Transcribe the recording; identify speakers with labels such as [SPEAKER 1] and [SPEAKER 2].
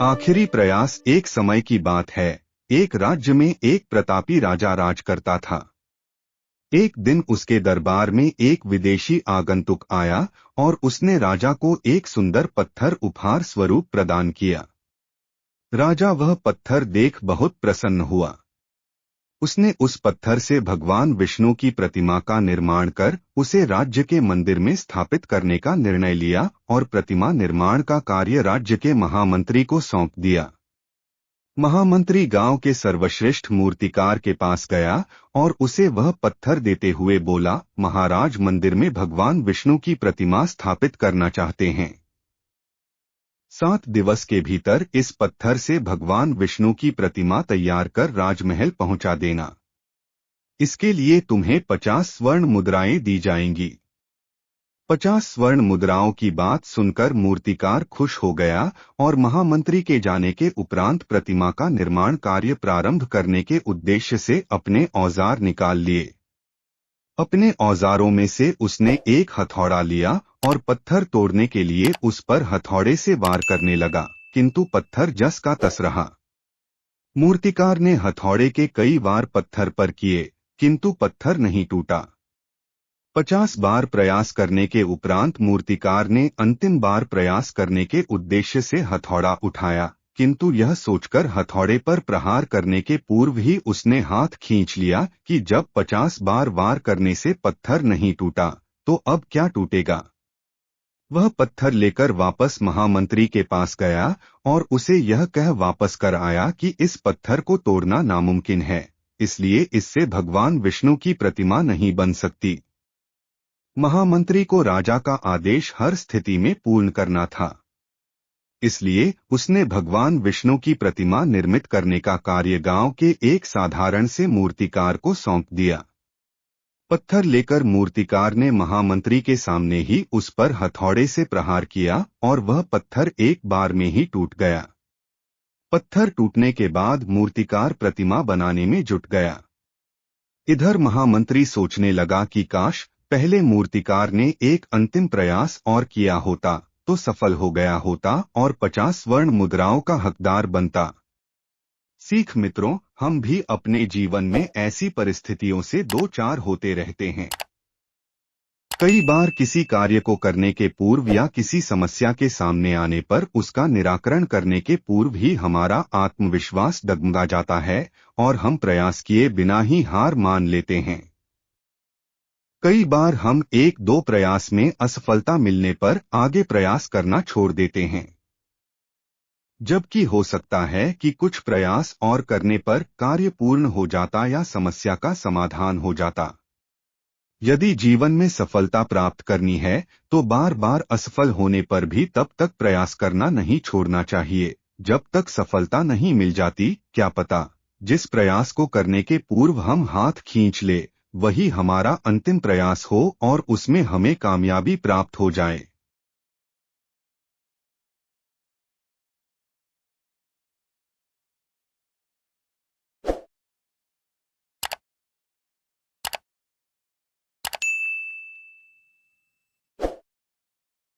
[SPEAKER 1] आखिरी प्रयास। एक समय की बात है, एक राज्य में एक प्रतापी राजा राज करता था। एक दिन उसके दरबार में एक विदेशी आगंतुक आया और उसने राजा को एक सुंदर पत्थर उपहार स्वरूप प्रदान किया। राजा वह पत्थर देख बहुत प्रसन्न हुआ। उसने उस पत्थर से भगवान विष्णु की प्रतिमा का निर्माण कर उसे राज्य के मंदिर में स्थापित करने का निर्णय लिया और प्रतिमा निर्माण का कार्य राज्य के महामंत्री को सौंप दिया। महामंत्री गांव के सर्वश्रेष्ठ मूर्तिकार के पास गया और उसे वह पत्थर देते हुए बोला, महाराज, मंदिर में भगवान विष्णु की प्रतिमा स्थापित करना चाहते हैं। 7 दिवस के भीतर इस पत्थर से भगवान विष्णु की प्रतिमा तैयार कर राजमहल पहुंचा देना। इसके लिए तुम्हें 50 स्वर्ण मुद्राएं दी जाएंगी। 50 स्वर्ण मुद्राओं की बात सुनकर मूर्तिकार खुश हो गया और महामंत्री के जाने के उपरांत प्रतिमा का निर्माण कार्य प्रारंभ करने के उद्देश्य से अपने औजार निकाल लिए। अपने औजारों में से उसने एक हथौड़ा लिया और पत्थर तोड़ने के लिए उस पर हथौड़े से वार करने लगा, किंतु पत्थर जस का तस रहा। मूर्तिकार ने हथौड़े के कई वार पत्थर पर किए, किंतु पत्थर नहीं टूटा। 50 बार प्रयास करने के उपरांत मूर्तिकार ने अंतिम बार प्रयास करने के उद्देश्य से हथौड़ा उठाया, किंतु यह सोचकर हथौड़े पर प्रहार करने के पूर्व ही उसने हाथ खींच लिया कि जब 50 बार वार करने से पत्थर नहीं टूटा, तो अब क्या टूटेगा। वह पत्थर लेकर वापस महामंत्री के पास गया और उसे यह कह वापस कर आया कि इस पत्थर को तोड़ना नामुमकिन है, इसलिए इससे भगवान विष्णु की प्रतिमा नहीं बन सकती। महामंत्री को राजा का आदेश हर स्थिति में पूर्ण करना था, इसलिए उसने भगवान विष्णु की प्रतिमा निर्मित करने का कार्य गांव के एक साधारण से मूर्तिकार को सौंप दिया। पत्थर लेकर मूर्तिकार ने महामंत्री के सामने ही उस पर हथौड़े से प्रहार किया और वह पत्थर एक बार में ही टूट गया। पत्थर टूटने के बाद मूर्तिकार प्रतिमा बनाने में जुट गया। इधर महामंत्री सोचने लगा कि काश पहले मूर्तिकार ने एक अंतिम प्रयास और किया होता तो सफल हो गया होता और 50 स्वर्ण मुद्राओं का हकदार बनता। सीख मित्रों, हम भी अपने जीवन में ऐसी परिस्थितियों से दो चार होते रहते हैं। कई बार किसी कार्य को करने के पूर्व या किसी समस्या के सामने आने पर उसका निराकरण करने के पूर्व ही हमारा आत्मविश्वास डगमगा जाता है और हम प्रयास किए बिना ही हार मान लेते हैं। कई बार हम एक दो प्रयास में असफलता मिलने पर आगे प्रयास करना छोड़ देते हैं, जबकि हो सकता है कि कुछ प्रयास और करने पर कार्य पूर्ण हो जाता या समस्या का समाधान हो जाता। यदि जीवन में सफलता प्राप्त करनी है तो बार बार असफल होने पर भी तब तक प्रयास करना नहीं छोड़ना चाहिए जब तक सफलता नहीं मिल जाती। क्या पता जिस प्रयास को करने के पूर्व हम हाथ खींच ले वही हमारा अंतिम प्रयास हो और उसमें हमें कामयाबी प्राप्त हो जाए।